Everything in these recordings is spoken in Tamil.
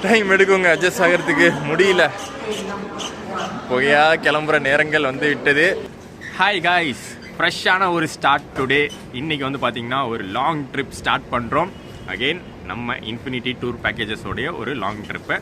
டைம் எடுக்குங்க அட்ஜஸ்ட் ஆகிறதுக்கு முடியல. புகையா கிளம்புற நேரங்கள் வந்து விட்டது. ஹாய் காய்ஸ், ஃப்ரெஷ்ஷான ஒரு ஸ்டார்ட் டுடே. இன்றைக்கி வந்து பார்த்திங்கன்னா ஒரு லாங் ட்ரிப் ஸ்டார்ட் பண்ணுறோம். அகெயின் நம்ம இன்ஃபினிட்டி டூர் பேக்கேஜஸோடைய ஒரு லாங் ட்ரிப்பை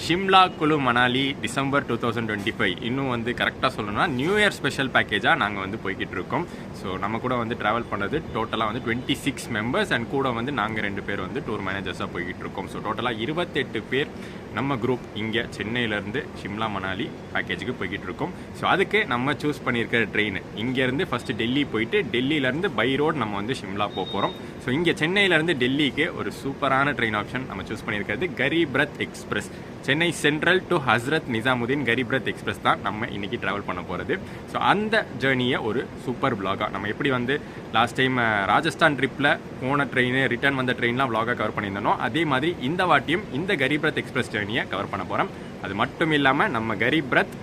ஷிம்லா குழு மணாலி டிசம்பர் 2025. இன்னும் வந்து கரெக்டாக சொல்லணும்னா நியூ இயர் ஸ்பெஷல் பேக்கேஜாக நாங்கள் வந்து போய்கிட்டு இருக்கோம். ஸோ நம்ம கூட வந்து ட்ராவல் பண்ணது டோட்டலாக வந்து 26 மெம்பர்ஸ் அண்ட் கூட வந்து நாங்கள் 2 பேர் வந்து டூர் மேனேஜர்ஸாக போய்கிட்டு இருக்கோம். ஸோ டோட்டலாக 28 பேர் நம்ம குரூப் இங்கே சென்னையிலேருந்து ஷிம்லா மணாலி பேக்கேஜுக்கு போய்கிட்டு இருக்கோம். ஸோ அதுக்கு நம்ம சூஸ் பண்ணியிருக்கிற ட்ரெயின் இங்கேருந்து ஃபஸ்ட்டு டெல்லி போயிட்டு டெல்லியிலேருந்து பை ரோட் நம்ம வந்து ஷிம்லா போக போகிறோம். ஸோ இங்கே சென்னையிலேருந்து டெல்லிக்கு ஒரு சூப்பரான ட்ரெயின் ஆப்ஷன் நம்ம சூஸ் பண்ணியிருக்கிறது Garib Rath express. Chennai central to Hazrat Nizamuddin Garib Rath express தான் நம்ம இன்றைக்கி ட்ராவல் பண்ண போகிறது. ஸோ அந்த ஜேர்னியை ஒரு சூப்பர் விளாகாக நம்ம எப்படி வந்து லாஸ்ட் டைம் ராஜஸ்தான் ட்ரிப்பில் போன ட்ரெயின் ரிட்டர்ன் வந்த ட்ரெயின்லாம் விளாகாக கவர் பண்ணியிருந்தோம், அதே மாதிரி இந்த வாட்டியும் இந்த கரீப் ரத் எக்ஸ்பிரஸ் ஜேர்னியை கவர் பண்ண போகிறோம். அது மட்டும் இல்லாமல் நம்ம கரீப் ரத்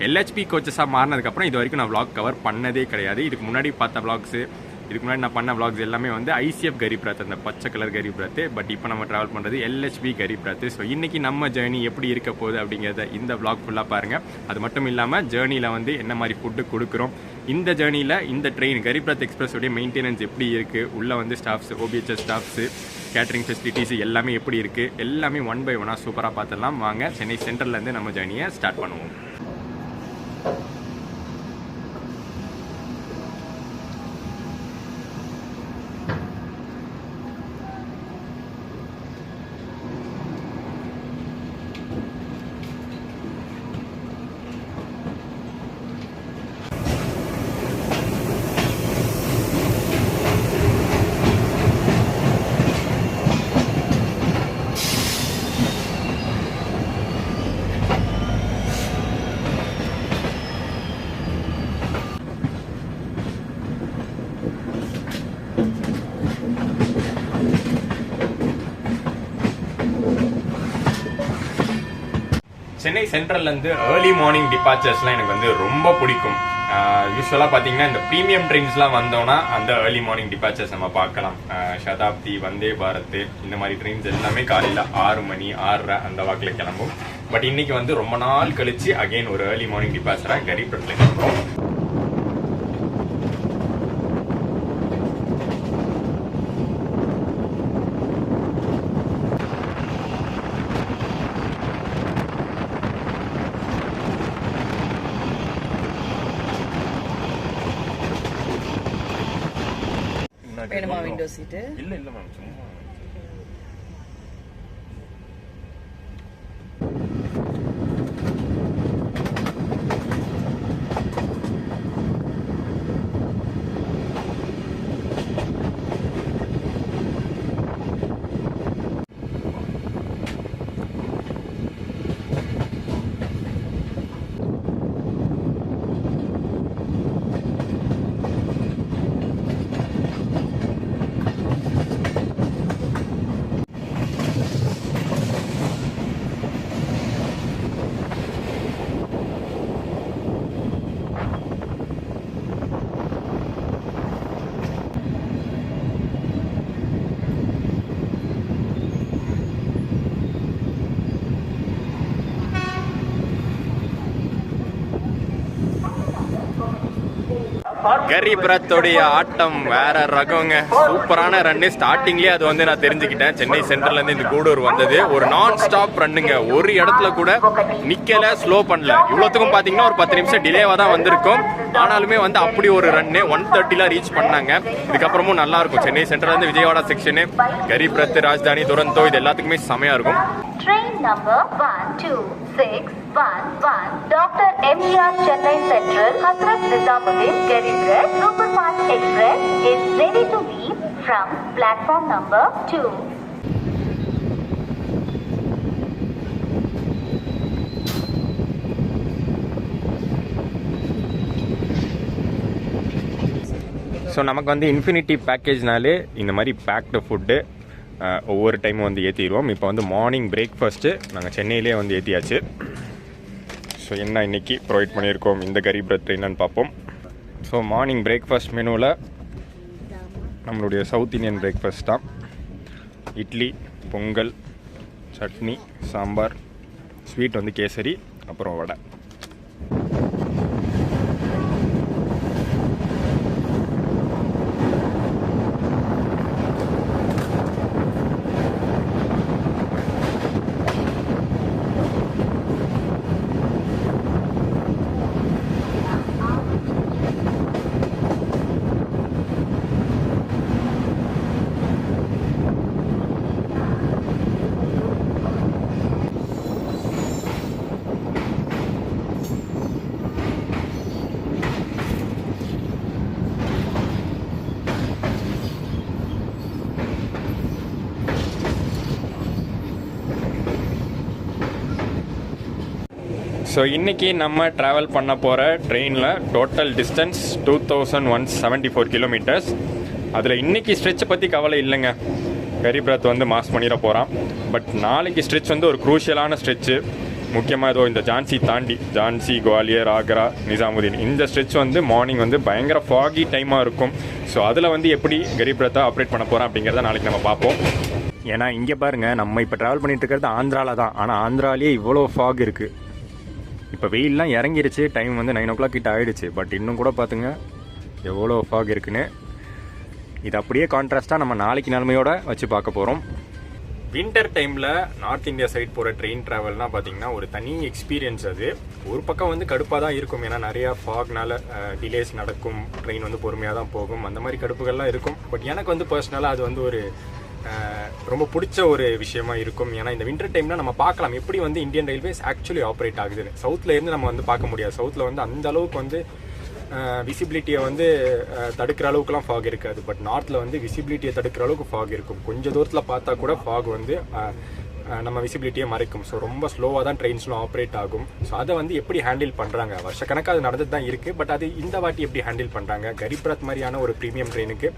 எல்ஹெச்பி கோச்சஸாக மாறினதுக்கப்புறம் இது வரைக்கும் நான் விளாக் கவர் பண்ணதே கிடையாது. இதுக்கு முன்னாடி பார்த்த விளாக்ஸு, இதுக்கு முன்னாடி நான் பண்ண விளாக்ஸ் எல்லாமே வந்து ஐசிஎஃப் கரீப் ரத், அந்த பச்சை கலர் கரீப் ரத்து. பட் இப்போ நம்ம ட்ராவல் பண்ணுறது எல்ஹெச்பி கரீப் ரத்து. ஸோ இன்றைக்கி நம்ம ஜேர்னி எப்படி இருக்க போகுது அப்படிங்கிறத இந்த விளாக் ஃபுல்லாக பாருங்கள். அது மட்டும் இல்லாமல் ஜேர்னியில் வந்து என்ன மாதிரி ஃபுட்டு கொடுக்குறோம், இந்த ஜேர்னியில் இந்த ட்ரெயின் கரீப் ரத் எக்ஸ்பிரஸோடைய மெயின்டெனன்ஸ் எப்படி இருக்குது, உள்ளே வந்து ஸ்டாஃப்ஸ், ஓபிஹெச்எஸ் ஸ்டாஃப்ஸு, கேட்ரிங் ஃபெசிலிட்டிஸ் எல்லாமே எப்படி இருக்குது, எல்லாமே 1 by 1 சூப்பராக பார்த்துடலாம். வாங்க சென்னை சென்ட்ரல்லேருந்து நம்ம ஜேர்னியை ஸ்டார்ட் பண்ணுவோம். சென்னை சென்ட்ரல்லேருந்து ஏர்லி மார்னிங் டிபார்ச்சர்ஸ்லாம் எனக்கு வந்து ரொம்ப பிடிக்கும். யூஸ்வலாக பார்த்தீங்கன்னா இந்த ப்ரீமியம் ட்ரெயின்ஸ்லாம் வந்தோன்னா அந்த ஏர்லி மார்னிங் டிபார்ச்சர்ஸ் நம்ம பார்க்கலாம். சதாப்தி, வந்தே பாரத், இந்த மாதிரி ட்ரெயின்ஸ் எல்லாமே காலையில் 6 மணி 6:30 அந்த வாக்கில் கிளம்பும். பட் இன்னைக்கு வந்து ரொம்ப நாள் கழிச்சு அகெயின் ஒரு ஏர்லி மார்னிங் டிபார்ச்சராக கரீப் ரத்தில் கிளம்புறோம். வேணுமா விண்டோ சீட்டு? இல்ல மேம், சும்மா கரீப் ரத்தோடைய ஆட்டம் வேற ரகங்க. சூப்பரான ரன்னு. ஸ்டார்டிங்லேயே அது வந்து நான் தெரிஞ்சுக்கிட்டேன். சென்னை சென்ட்ரல்லேருந்து இந்த கூடூர் வந்தது ஒரு நான் ஸ்டாப் ரன்னுங்க. ஒரு இடத்துல கூட நிக்கல, ஸ்லோ பண்ணல. இவ்வளோத்துக்கும் பார்த்தீங்கன்னா ஒரு 10 நிமிஷம் டிலேவாக தான் வந்திருக்கும். ஆனாலுமே வந்து அப்படி ஒரு ரன்னு 130 ரீச் பண்ணாங்க. இதுக்கப்புறமும் நல்லா இருக்கும். சென்னை சென்ட்ரல்லேருந்து விஜயவாடா செக்ஷனு, கரீப் ரத், ராஜ்தானி, துரந்தோ, இது எல்லாத்துக்குமே செமையா இருக்கும். Train number 12611 Dr. M.E.R. Chennai Central Hazrat Nizamuddin Garib Rath Superfast Express is ready to leave from platform number 2. So நமக்கு வந்து இன்ஃபினிட்டி பேக்கேஜ்னாலே இந்த மாதிரி பேக்டு ஃபுட்டு ஒவ்வொரு டைமும் வந்து ஏற்றிடுவோம். இப்போ வந்து மார்னிங் பிரேக்ஃபாஸ்ட்டு நாங்கள் சென்னையிலே வந்து ஏற்றியாச்சு. ஸோ என்ன இன்றைக்கி ப்ரொவைட் பண்ணியிருக்கோம் இந்த கரீப் ரத் என்னன்னு பார்ப்போம். ஸோ மார்னிங் பிரேக்ஃபாஸ்ட் மெனுவில் நம்மளுடைய சவுத் இந்தியன் பிரேக்ஃபாஸ்ட் தான். இட்லி, பொங்கல், சட்னி, சாம்பார், ஸ்வீட் வந்து கேசரி, அப்புறம் வடை. ஸோ இன்றைக்கி நம்ம ட்ராவல் பண்ண போகிற ட்ரெயினில் டோட்டல் டிஸ்டன்ஸ் 2174 கிலோமீட்டர்ஸ். அதில் இன்றைக்கி ஸ்ட்ரெச்சை பற்றி கவலை இல்லைங்க. கரீப் ரத் வந்து மாஸ் பண்ணிட போகிறான். பட் நாளைக்கு ஸ்ட்ரெச் வந்து ஒரு குரூஷியலான ஸ்ட்ரெச்சு. முக்கியமாக ஏதோ இந்த ஜான்சி தாண்டி, ஜான்சி, குவாலியர், ஆக்ரா, நிசாமுதீன், இந்த ஸ்ட்ரெச் வந்து மார்னிங் வந்து பயங்கர ஃபாகி டைமாக இருக்கும். ஸோ அதில் வந்து எப்படி கரீப் ரத்தை ஆப்ரேட் பண்ண போகிறோம் அப்படிங்கிறத நாளைக்கு நம்ம பார்ப்போம். ஏன்னா இங்கே பாருங்கள், நம்ம இப்போ ட்ராவல் பண்ணிகிட்டு இருக்கிறது ஆந்திராவில் தான். ஆனால் ஆந்திராலேயே இவ்வளோ ஃபாக் இருக்குது. இப்போ வெயிலெலாம் இறங்கிருச்சு. டைம் வந்து 9 o'clock கிட்ட ஆகிடுச்சு. பட் இன்னும் கூட பார்த்துங்க எவ்வளோ ஃபாக் இருக்குன்னு. இது அப்படியே கான்ட்ராஸ்ட்டாக நம்ம நாளைக்கு நிலைமையோட வச்சு பார்க்க போகிறோம். வின்டர் டைமில் நார்த் இந்தியா சைட் போகிற ட்ரெயின் ட்ராவல்னால் பார்த்திங்கன்னா ஒரு தனி எக்ஸ்பீரியன்ஸ். அது ஒரு பக்கம் வந்து கடுப்பாக தான் இருக்கும். ஏன்னா நிறையா ஃபாக்னால டிலேஸ் நடக்கும், ட்ரெயின் வந்து பொறுமையாக தான் போகும், அந்த மாதிரி கடுப்புகள்லாம் இருக்கும். பட் எனக்கு வந்து பர்சனலாக அது வந்து ஒரு ரொம்ப பிடிச்ச ஒரு விஷயமா இருக்கும். ஏன்னா இந்த வின்டர் டைமில் நம்ம பார்க்கலாம் எப்படி வந்து இந்தியன் ரயில்வேஸ் ஆக்சுவலி ஆப்ரேட் ஆகுதுன்னு. சவுத்தில் இருந்து நம்ம வந்து பார்க்க முடியாது. சவுத்தில் வந்து அந்த அளவுக்கு வந்து விசிபிலிட்டியை வந்து தடுக்கிற அளவுக்குலாம் ஃபாக் இருக்காது. பட் நார்த்தில் வந்து விசிபிலிட்டியை தடுக்கிற அளவுக்கு ஃபாக் இருக்கும். கொஞ்சம் தூரத்தில் பார்த்தா கூட ஃபாக் வந்து நம்ம விசிபிலிட்டியை மறைக்கும். ஸோ ரொம்ப ஸ்லோவாக தான் ட்ரெயின்ஸ்லாம் ஆப்ரேட் ஆகும். ஸோ அதை வந்து எப்படி ஹேண்டில் பண்ணுறாங்க, வருஷக்கணக்காக அது நடந்துட்டு தான் இருக்குது. பட் அது இந்த வாட்டி எப்படி ஹேண்டில் பண்ணுறாங்க, கரீப் ரத் மாதிரியான ஒரு ப்ரீமியம் ட்ரெயினுக்கு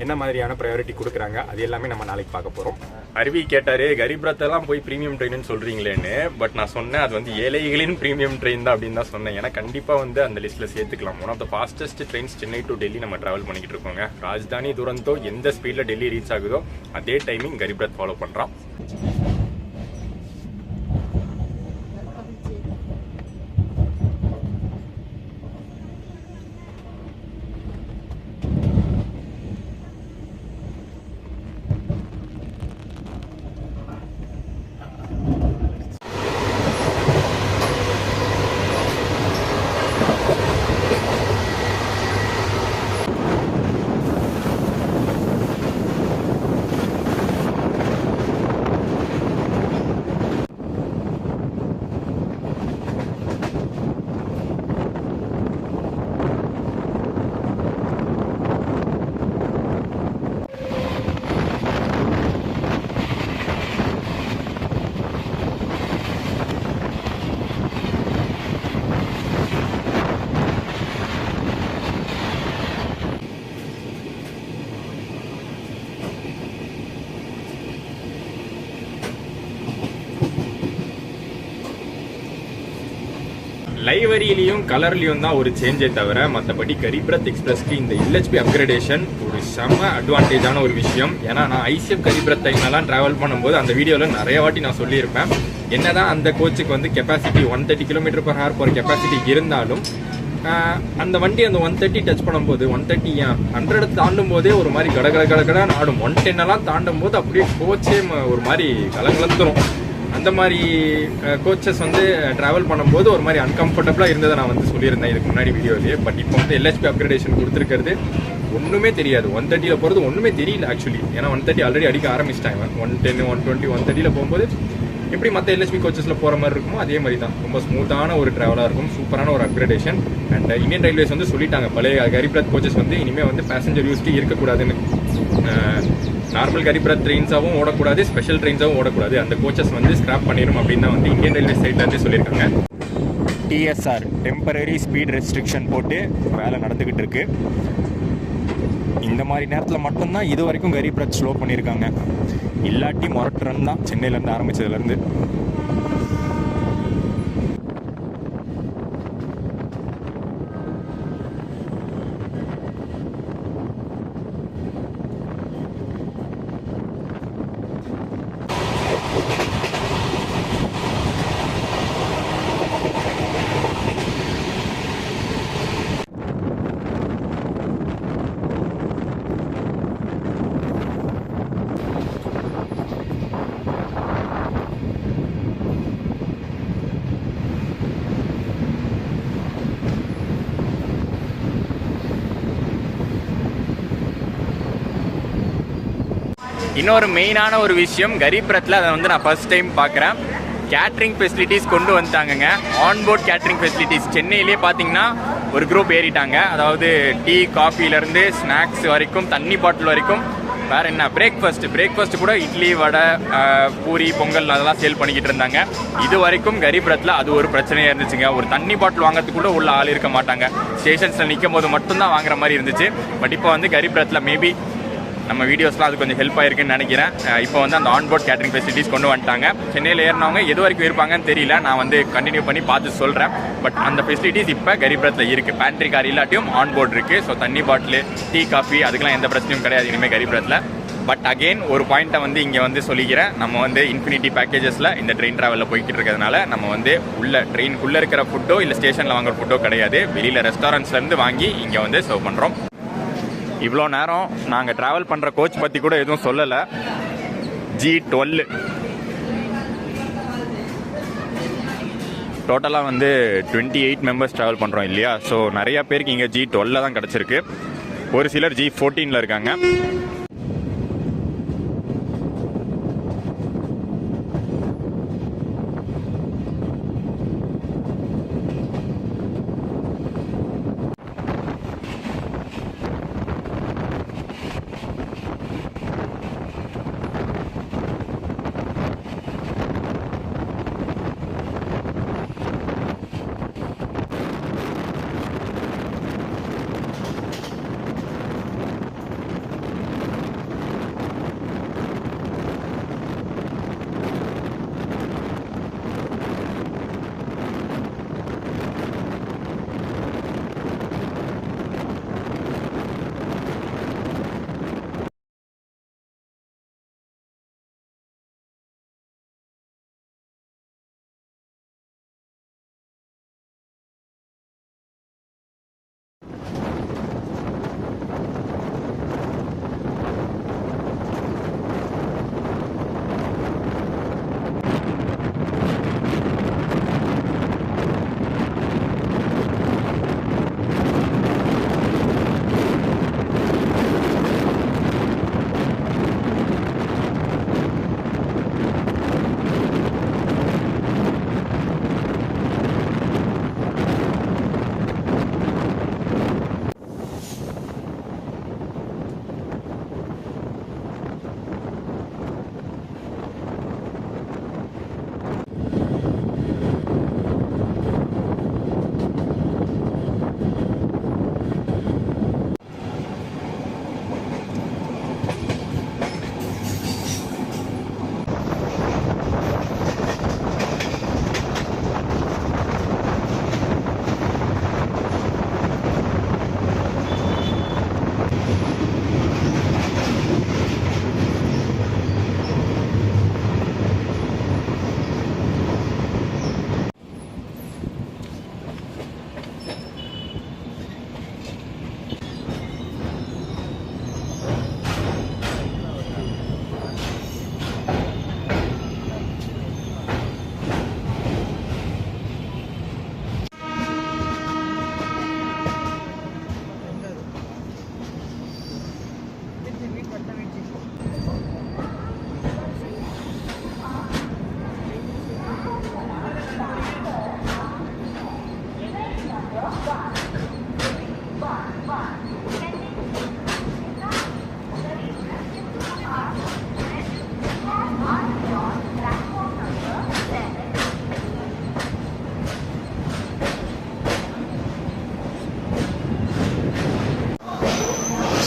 என்ன மாதிரியான ப்ரையாரிட்டி கொடுக்குறாங்க, அது எல்லாமே நம்ம நாளைக்கு பார்க்க போகிறோம். அருவி கேட்டார், கரீப் ரத்தெல்லாம் போய் ப்ரீமியம் ட்ரெயின்னு சொல்கிறீங்களேன்னு. பட் நான் சொன்னேன் அது வந்து ஏழைகளின் ப்ரீமியம் ட்ரெயின் தான் அப்படின்னு தான் சொன்னேன். ஏன்னா கண்டிப்பாக வந்து அந்த லிஸ்ட்டில் சேர்த்துக்கலாம். One of the fastest trains Chennai to Delhi நம்ம ட்ராவல் பண்ணிக்கிட்டு இருக்கோங்க. ராஜ்தானி துரந்தோ எந்த ஸ்பீடில் டெல்லி ரீச் ஆகுதோ அதே டைமிங் கரீப் ரத் ஃபாலோ பண்ணுறான். லைவரியிலையும் கலர்லையும் தான் ஒரு சேஞ்சே தவிர மற்றபடி கரீப் ரத் எக்ஸ்பிரஸ்க்கு இந்த எல்ஹெச்பி அப்கிரேடேஷன் ஒரு செம்ம அட்வான்டேஜான ஒரு விஷயம். ஏன்னா நான் ஐசிஎஃப் கரீப் ரத் டைம்லாம் ட்ராவல் பண்ணும்போது அந்த வீடியோவில் நிறைய வாட்டி நான் சொல்லியிருப்பேன், என்னதான் அந்த கோச்சுக்கு வந்து கெப்பாசிட்டி 130 km/h போகிற கெப்பாசிட்டி இருந்தாலும் அந்த வண்டி அந்த 130 டச் பண்ணும்போது 130 100 தாண்டும் போதே ஒரு மாதிரி கடகடான்னு ஆடும். 110 தாண்டும் போது அப்படியே கோச்சே ஒரு மாதிரி கலந்துரும். அந்த மாதிரி கோச்சஸ் வந்து ட்ராவல் பண்ணும்போது ஒரு மாதிரி அன்கம்ஃபர்டபுளாக இருந்ததை நான் வந்து சொல்லியிருந்தேன் இதுக்கு முன்னாடி வீடியோலேயே. பட் இப்போ வந்து எல்ஹெச்பி அப்கிரேடேஷன் கொடுத்துருக்கிறது ஒன்றுமே தெரியாது. 130 போகிறது ஒன்றுமே தெரியல ஆக்சுவலி. ஏன்னா 130 ஆல்ரெடி அடிக்க ஆரம்பிச்சிட்டாங்க. 110, 120, 130 போகும்போது எப்படி மற்ற எல்ஹெச்பி கோச்சஸில் போகிற மாதிரி இருக்குமோ அதே மாதிரி தான். ரொம்ப ஸ்மூத்தான ஒரு ட்ராவலாக இருக்கும். சூப்பரான ஒரு அப்கிரேடேஷன். அண்ட் இந்தியன் ரயில்வேஸ் வந்து சொல்லிட்டாங்க, பழைய கரீப் ரத் கோச்சஸ் வந்து இனிமேல் வந்து பேசஞ்சர் யூஸ்க்கு இருக்கக்கூடாதுன்னு. நார்மல் கரீப் ரத் ட்ரெயின்ஸாகவும் ஓடக்கூடாது, ஸ்பெஷல் ட்ரெயின்ஸாகவும் ஓடக்கூடாது. அந்த கோச்சஸ் வந்து ஸ்கிராப் பண்ணிடும் அப்படின்னு தான் வந்து இந்தியன் ரயில்வே சைட்லேருந்து சொல்லியிருக்காங்க. டிஎஸ்ஆர் டெம்பரரி ஸ்பீட் ரெஸ்ட்ரிக்ஷன் போட்டு வேலை நடந்துக்கிட்டு இருக்கு. இந்த மாதிரி நேரத்தில் மட்டும்தான் இது வரைக்கும் கரீப் ரத் ஸ்லோ பண்ணியிருக்காங்க. இல்லாட்டி மொரட்டுறன் தான் சென்னையிலேருந்து ஆரம்பித்ததுலேருந்து. இன்னொரு மெயினான ஒரு விஷயம், கரீப் ரத்தில் அதை வந்து நான் ஃபர்ஸ்ட் டைம் பார்க்குறேன். கேட்ரிங் ஃபெசிலிட்டிஸ் கொண்டு வந்துட்டாங்கங்க. ஆன்போர்ட் கேட்ரிங் ஃபெசிலிட்டிஸ் சென்னையிலே பார்த்தீங்கன்னா ஒரு குரூப் ஏறிட்டாங்க. அதாவது டீ காஃபிலேருந்து ஸ்நாக்ஸ் வரைக்கும், தண்ணி பாட்டில் வரைக்கும், வேறு என்ன பிரேக்ஃபாஸ்ட் கூட இட்லி, வடை, பூரி, பொங்கல் அதெல்லாம் சேல் பண்ணிக்கிட்டு இருந்தாங்க. இது வரைக்கும் கரீப் ரத்தில் அது ஒரு பிரச்சனையாக இருந்துச்சுங்க. ஒரு தண்ணி பாட்டில் வாங்கிறதுக்கு கூட உள்ள ஆள் இருக்க மாட்டாங்க. ஸ்டேஷன்ஸில் நிற்கும் போது மட்டும்தான் வாங்குற மாதிரி இருந்துச்சு. பட் இப்போ வந்து கரீப் ரத்தில் மேபி நம்ம வீடியோஸ்லாம் அது கொஞ்சம் ஹெல்ப் ஆயிருக்குன்னு நினைக்கிறேன். இப்போ வந்து அந்த ஆன்போர்ட் கேட்ரிங் ஃபெசிலிட்டிஸ் கொண்டு வந்துட்டாங்க. சென்னையில் ஏறினவங்க எது வரைக்கும் இருப்பாங்கன்னு தெரியல, நான் வந்து கண்டினியூ பண்ணி பார்த்து சொல்கிறேன். பட் அந்த ஃபெசிலிட்டிஸ் இப்போ கரீப் ரத்தில் இருக்குது. பேண்ட்ரி கார் இல்லாட்டியும் ஆன்போர்ட் இருக்குது. ஸோ தண்ணி பாட்டில், டீ, காஃபி அதுக்கெலாம் எந்த பிரச்சனையும் கிடையாது இனிமேல் கரீப் ரத்தில். பட் அகெயின் ஒரு பாயிண்ட்டை வந்து இங்கே வந்து சொல்லிக்கிறேன். நம்ம வந்து இன்ஃபினிட்டி பேக்கேஜஸில் இந்த ட்ரெயின் ட்ராவலில் போய்கிட்டு இருக்கிறதுனால நம்ம வந்து உள்ள ட்ரெயினுக்குள்ளே இருக்கிற ஃபுட்டோ இல்லை ஸ்டேஷனில் வாங்குற ஃபுட்டோ கிடையாது. வெளியில் ரெஸ்டாரண்ட்ஸ்லேருந்து வாங்கி இங்கே வந்து சர்வ் பண்ணுறோம். இவ்வளோ நேரம் நாங்கள் ட்ராவல் பண்ணுற கோச் பற்றி கூட எதுவும் சொல்லலை. G12 டோட்டலாக வந்து 28 மெம்பர்ஸ் ட்ராவல் பண்ணுறோம் இல்லையா? ஸோ நிறையா பேருக்கு இங்கே G12 தான் கிடச்சிருக்கு. ஒரு சிலர் G14 இருக்காங்க.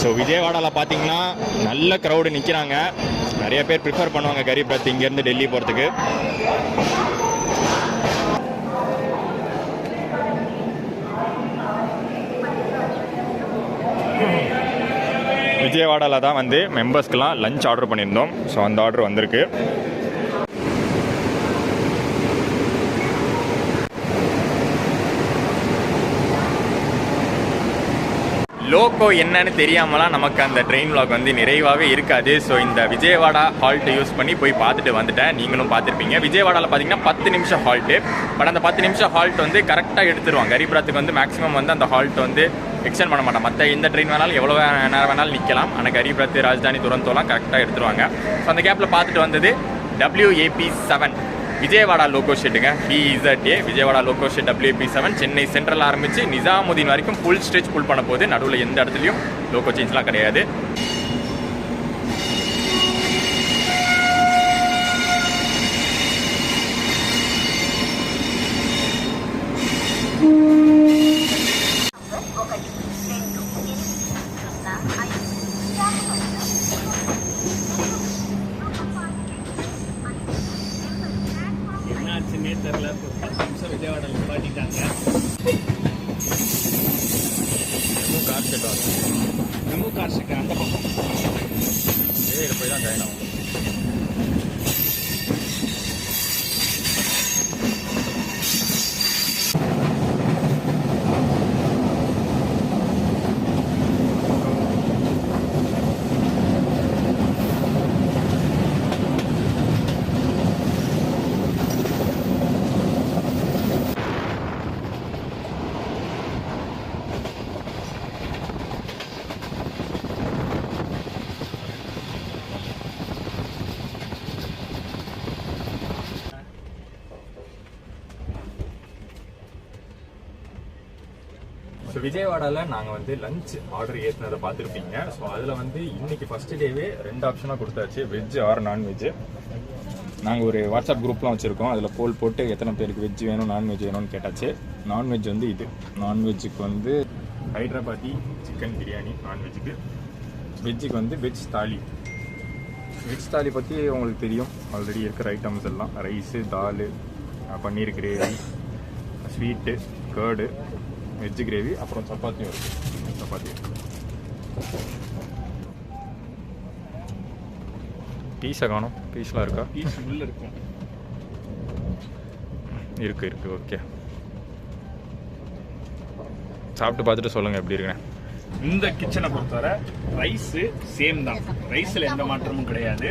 ஸோ விஜயவாடாவில் பார்த்தீங்கன்னா நல்ல க்ரௌடு நிற்கிறாங்க. நிறைய பேர் ப்ரிஃபர் பண்ணுவாங்க கரீப் ரத் இங்கேருந்து டெல்லி போகிறதுக்கு. விஜயவாடாவில் தான் வந்து மெம்பர்ஸ்க்கெலாம் லஞ்ச் ஆர்டர் பண்ணியிருந்தோம். ஸோ அந்த ஆர்டர் வந்திருக்கு. லோகோ என்னன்னு தெரியாமலாம் நமக்கு அந்த ட்ரெயின் vlog வந்து நிறைவாகவே இருக்காது. ஸோ இந்த விஜயவாடா ஹால்ட்டை யூஸ் பண்ணி போய் பார்த்துட்டு வந்துட்டேன். நீங்களும் பார்த்துருப்பீங்க. விஜயவாடாவில் பார்த்தீங்கன்னா 10 நிமிஷம் ஹால்ட்டு. பட் அந்த 10 நிமிஷம் ஹால்ட் வந்து கரெக்டாக எடுத்துருவாங்க. கரீப் ரத்துக்கு வந்து மேக்ஸிமம் வந்து அந்த ஹால்ட் வந்து எக்ஸ்டெண்ட் பண்ண மாட்டேன். மற்ற எந்த ட்ரெயின் வேணாலும் எவ்வளோ நேரம் வேணாலும் நிற்கலாம். ஆனால் கரீப் ரத்து, ராஜ்தானி, துரந்தோலாம் கரெக்டாக எடுத்துருவாங்க. ஸோ அந்த கேப்பில் பார்த்துட்டு வந்தது WAP7 விஜயவாடா லோகோ ஷெட்டுங்க. BZA Vijayawada loco shed WAP7 Chennai central ஆரம்பித்து நிசாமுதீன் வரைக்கும் ஃபுல் ஸ்ட்ரெச் புல் பண்ண போது. நடுவில் எந்த இடத்துலையும் லோகோ சேஞ்ச்லாம் கிடையாது. விஜயவாடாவில் பாட்டிட்டாங்க. மெமு கார் ஷெட் அந்த பக்கம் போய் தான் ஜாயின் ஆகும். ஸோ விஜயவாடாவில் நாங்கள் வந்து லஞ்ச் ஆர்டர் ஏற்றினதை பார்த்துருப்பீங்க. ஸோ அதில் வந்து இன்னைக்கு ஃபர்ஸ்ட் டேவே 2 ஆப்ஷனாக கொடுத்தாச்சு, வெஜ் ஆர் நான்வெஜ். நாங்கள் ஒரு வாட்ஸ்அப் குரூப்லாம் வச்சுருக்கோம். அதில் போல் போட்டு எத்தனை பேருக்கு வெஜ் வேணும் நான்வெஜ் வேணும்னு கேட்டாச்சு. நான்வெஜ் வந்து இது, நான்வெஜ்ஜுக்கு வந்து ஹைதராபாதி சிக்கன் பிரியாணி நான்வெஜ்ஜுக்கு. வெஜ்ஜுக்கு வந்து வெஜ் தாலி. வெஜ் தாலி பற்றி உங்களுக்கு தெரியும், ஆல்ரெடி இருக்கிற ஐட்டம்ஸ் எல்லாம் ரைஸு, தால், paneer gravy, sweet, curd, veg gravy, அப்புறம் சப்பாத்தியும் இருக்குது. சப்பாத்தி பீஸை காணும். பீஸ்லாம் இருக்கா? பீஸ் உள்ள இருக்கும். இருக்கு ஓகே. சாப்பிட்டு பார்த்துட்டு சொல்லுங்கள் எப்படி இருக்குண்ணே. இந்த கிச்சனை பொறுத்தவரை ரைஸு சேம் தான். ரைஸில் எந்த மாற்றமும் கிடையாது.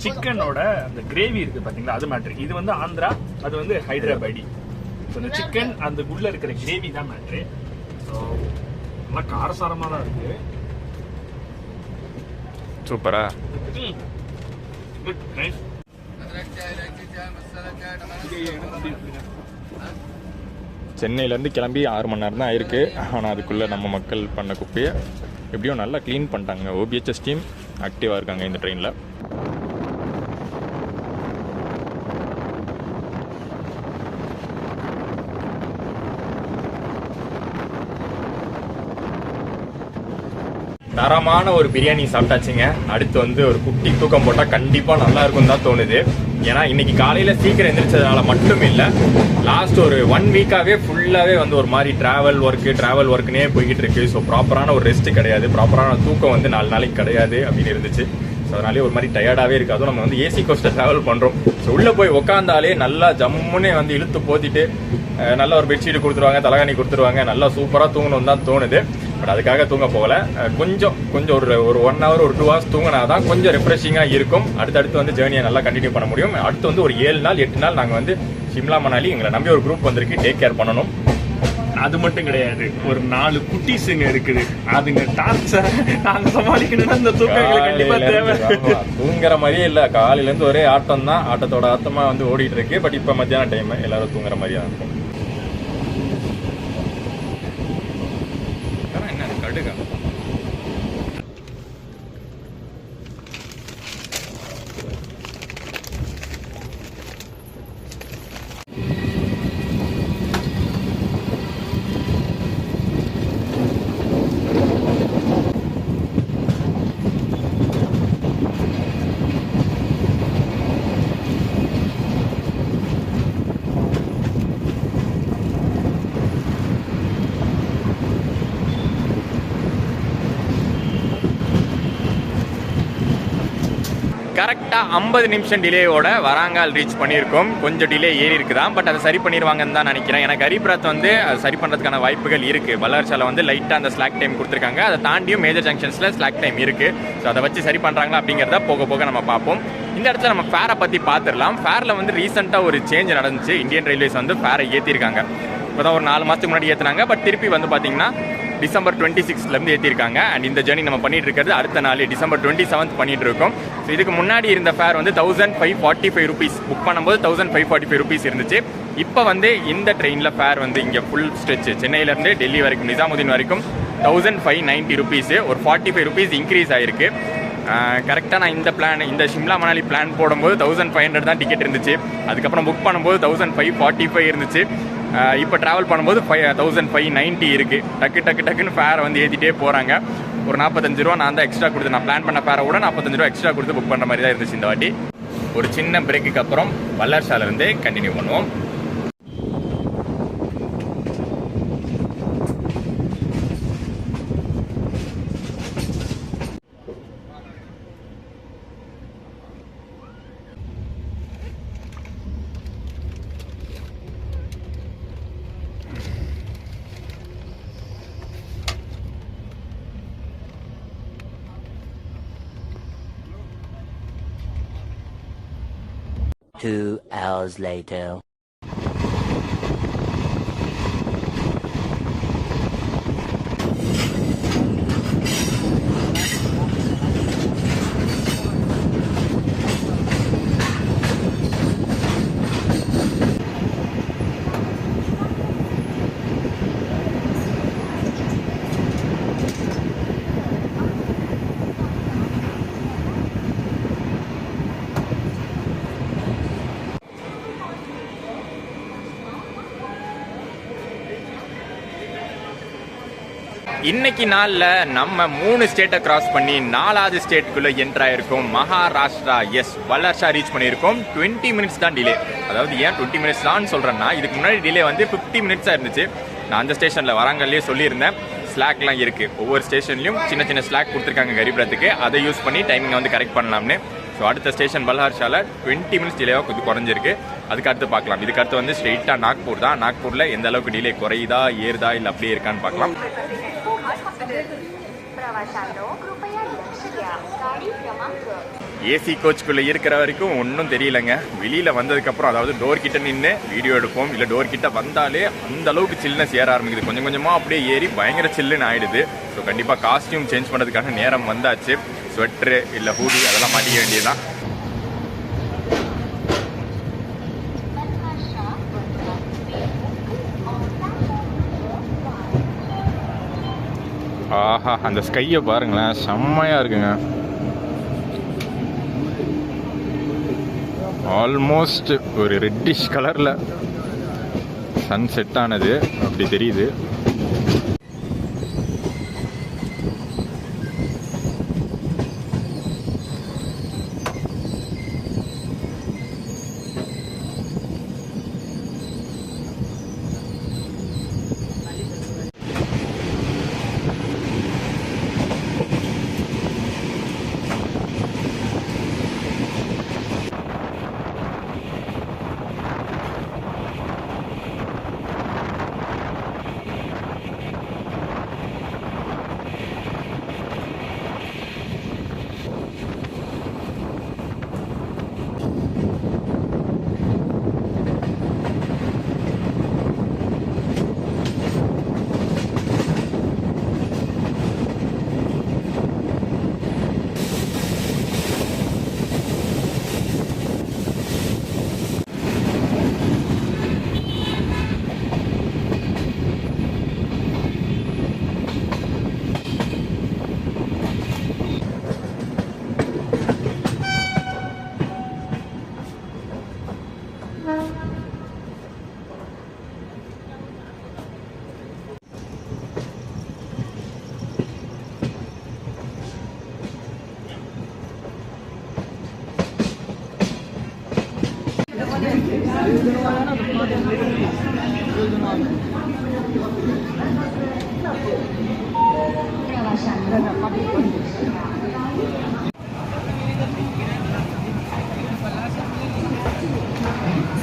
சிக்கனோட அந்த கிரேவி இருக்குது பார்த்தீங்களா, அது மேட்ரு. இது வந்து ஆந்திரா, அது வந்து ஹைதராபாடி. ஸோ இந்த சிக்கன் அந்த உள்ள இருக்கிற கிரேவி தான் மேட்ரு. ஸோ நல்லா காரசாரமாக தான் இருக்கு. சூப்பரா. சென்னையிலேருந்து கிளம்பி 6 மணி நேரம் தான் ஆயிருக்கு. ஆனால் அதுக்குள்ளே நம்ம மக்கள் பண்ண குப்பையை எப்படியும் நல்லா க்ளீன் பண்ணிட்டாங்க. OBHS டீம் ஆக்டிவாக இருக்காங்க இந்த ட்ரெயினில். தரமான ஒரு பிரியாணி சாப்பிட்டாச்சுங்க. அடுத்து வந்து ஒரு குட்டி தூக்கம் போட்டால் கண்டிப்பாக நல்லா இருக்கும் தான் தோணுது. ஏன்னா இன்னைக்கு காலையில் சீக்கிரம் எந்திரிச்சதுனால மட்டும் இல்லை, லாஸ்ட் ஒரு 1 வீக்காகவே ஃபுல்லாகவே வந்து ஒரு மாதிரி ட்ராவல் ஒர்க்குனே போய்கிட்டு இருக்கு. ஸோ ப்ராப்பரான ஒரு ரெஸ்ட் கிடையாது, ப்ராப்பரான தூக்கம் வந்து 4 நாளைக்கு கிடையாது அப்படின்னு இருந்துச்சு. ஸோ அதனாலே ஒரு மாதிரி டயர்டாகவே இருக்குது. அதுவும் நம்ம வந்து ஏசி கோஸ்ட்டில் ட்ராவல் பண்ணுறோம். ஸோ உள்ளே போய் உட்காந்தாலே நல்லா ஜம்முன்னே வந்து இழுத்து போத்திட்டு நல்லா ஒரு பெட்ஷீட் கொடுத்துருவாங்க, தலகாணி கொடுத்துருவாங்க, நல்லா சூப்பராக தூங்கணும்னு தான் தோணுது. பட் அதுக்காக தூங்க போகல. கொஞ்சம் ஒரு 1 hour ஒரு 2 hours தூங்கினா தான் கொஞ்சம் ரெஃப்ரெஷிங்காக இருக்கும். அடுத்தடுத்து வந்து ஜேர்னியை நல்லா கண்டினியூ பண்ண முடியும். அடுத்து வந்து ஒரு 7 நாள் 8 நாள் நாங்கள் வந்து சிம்லா மணாலி எங்களை நம்பி ஒரு குரூப் வந்திருக்கு, டேக் கேர் பண்ணணும். அது மட்டும் கிடையாது, ஒரு 4 குட்டீஸுங்க இருக்குது. அதுங்க டார்ச்சர் நாங்க சமாளிக்கணும்னா இந்த தூக்கம் கண்டிப்பா தேவை. தூங்குற மாதிரியே இல்லை, காலையிலேருந்து ஒரே ஆட்டம் தான். ஆட்டத்தோட ஆட்டமாக வந்து ஓடிட்டு இருக்கு. பட் இப்போ மத்தியான டைம் எல்லாரும் தூங்குற மாதிரியா இருக்கும். என்ன கடுகா கரெக்டாக 50 நிமிஷம் டிலேயோட வராங்கால் ரீச் பண்ணியிருக்கோம். கொஞ்சம் டிலே ஏறி இருக்குதான், பட் அதை சரி பண்ணிடுவாங்கன்னு தான் நினைக்கிறேன். எனக்கு கரிப்ரத் வந்து அது சரி பண்ணுறதுக்கான வாய்ப்புகள் இருக்குது. வல்லார்சால வந்து லைட்டாக அந்த ஸ்லாக் டைம் கொடுத்துருக்காங்க. அதை தாண்டியும் மேஜர் ஜங்ஷன்ஸில் ஸ்லாக் டைம் இருக்குது. ஸோ அதை வச்சு சரி பண்ணுறாங்களா அப்படிங்கிறத போக போக நம்ம பார்ப்போம். இந்த இடத்துல நம்ம ஃபேரை பற்றி பார்த்துடலாம். ஃபேரில் வந்து ரீசெண்டாக ஒரு சேஞ்ச் நடந்துச்சு. இந்தியன் ரயில்வேஸ் வந்து ஃபேரை ஏற்றிருக்காங்க. இப்போ தான் ஒரு 4 மாதத்துக்கு முன்னாடி ஏற்றினாங்க. பட் திருப்பி வந்து பார்த்தீங்கன்னா டிசம்பர் 26 ஏற்றிருக்காங்க. அண்ட் இந்த ஜர்னி நம்ம பண்ணிட்டு இருக்கிறது அடுத்த நாள் டிசம்பர் 27 பண்ணிட்டு இருக்கோம். ஸோ இதுக்கு முன்னாடி இருந்த ஃபேர் வந்து 1545 ருபீஸ். புக் பண்ணும்போது 1545 ருபீஸ் இருந்துச்சு. இப்போ வந்து இந்த ட்ரெயினில் ஃபேர் வந்து இங்கே ஃபுல் ஸ்ட்ரெச் சென்னையிலேருந்து டெல்லி வரைக்கும் நிசாமுதீன் வரைக்கும் 1590 ருபீஸு. ஒரு 45 ருபீஸ் இன்க்ரீஸ் ஆகிருக்கு. கரெக்டாக நான் இந்த ஷிம்லா மணாலி பிளான் போடும்போது 1500 தான் டிக்கெட் இருந்துச்சு. அதுக்கப்புறம் புக் பண்ணும்போது 1545 இருந்துச்சு. இப்போ ட்ராவல் பண்ணும்போது 1590 இருக்குது. டக்குன்னு ஃபேரை வந்து ஏற்றிட்டே போகிறாங்க. ஒரு 45 ரூபா நான் தான் எக்ஸ்ட்ரா கொடுத்து, நான் பிளான் பண்ண ஃபேரை விட 45 ரூபா எக்ஸ்ட்ரா கொடுத்து புக் பண்ணுற மாதிரி தான் இருந்துச்சு இந்த வாட்டி. ஒரு சின்ன பிரேக்குக்கு அப்புறம் வல்லார்சாலேருந்து கண்டினியூ பண்ணுவோம். Two hours later. இன்னைக்கு நாளில் நம்ம 3 ஸ்டேட்டை கிராஸ் பண்ணி 4வது ஸ்டேட்டுக்குள்ளே என்ட்ரு ஆயிருக்கோம். மகாராஷ்டிரா. எஸ், வல்லார்ஷா ரீச் பண்ணியிருக்கோம். 20 மினிட்ஸ் தான் டிலே. அதாவது ஏன் 20 மினிட்ஸ் தான் சொல்கிறேன்னா, இதுக்கு முன்னாடி டிலே வந்து 50 மினிட்ஸாக இருந்துச்சு. நான் அந்த ஸ்டேஷனில் வராங்கல்லே சொல்லியிருந்தேன். ஸ்லாக்லாம் இருக்குது. ஒவ்வொரு ஸ்டேஷன்லையும் சின்ன சின்ன ஸ்லாக் கொடுத்துருக்காங்க கரிப்ரத்துக்கு. அதை யூஸ் பண்ணி டைமிங்கை வந்து கரெக்ட் பண்ணலாம்னு. ஸோ அடுத்த ஸ்டேஷன் பல்ஹார்ஷாவில் 20 மினிட்ஸ் டிலேவாக கொஞ்சம் குறைஞ்சிருக்கு. அதுக்கு அடுத்து பார்க்கலாம். இதுக்கு அடுத்து வந்து ஸ்ட்ரெயிட்டாக நாக்பூர் தான். நாக்பூரில் எந்த அளவுக்கு டிலே குறையுதா ஏறுதா இல்லை அப்படியே இருக்கான்னு பார்க்கலாம். ஏசி கோச்சுக்குள்ளே இருக்கிற வரைக்கும் ஒன்றும் தெரியலைங்க. வெளியில் வந்ததுக்கப்புறம், அதாவது டோர் கிட்ட நின்று வீடியோ எடுப்போம், இல்லை டோர் கிட்ட வந்தாலே அந்த அளவுக்கு சில்னஸ் ஏற ஆரம்பிக்குது. கொஞ்சம் கொஞ்சமாக அப்படியே ஏறி பயங்கர சில்லுன்னு ஆயிடுது. ஸோ கண்டிப்பாக காஸ்டியூம் சேஞ்ச் பண்ணுறதுக்கான நேரம் வந்தாச்சு. ஸ்வெட்ரு இல்லை ஹூடி அதெல்லாம் மாட்டிக்க வேண்டியதுதான். ஆஹா, அந்த ஸ்கையை பாருங்களேன், செம்மையாக இருக்குங்க. ஆல்மோஸ்ட் ஒரு ரெட்டிஷ் கலரில் சன் செட் ஆனது அப்படி தெரியுது.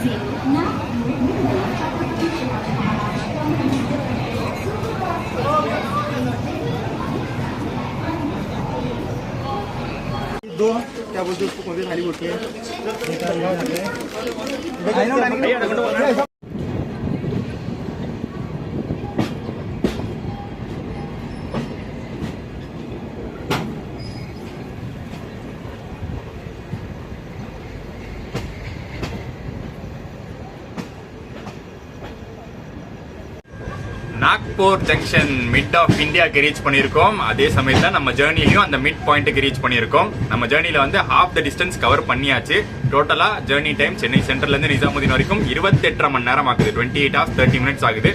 क्या बोलते उसको कौन सी थाली बोलते हैं நாக்பூர் ஜங்ஷன் மிட் ஆஃப் இந்தியாக்கு ரீச் பண்ணியிருக்கோம். அதே சமயத்தில் நம்ம ஜேர்னிலையும் அந்த மிட் பாயிண்ட்டுக்கு ரீச் பண்ணியிருக்கோம். நம்ம ஜேர்னியில் வந்து ஹாஃப் த டிஸ்டன்ஸ் கவர் பண்ணியாச்சு. டோட்டலாக ஜேர்னி டைம் சென்னை சென்ட்ரல்லேருந்து நிசாமுதீன் வரைக்கும் 28 மணி நேரம் ஆகுது. 28 hours 30 minutes ஆகுது.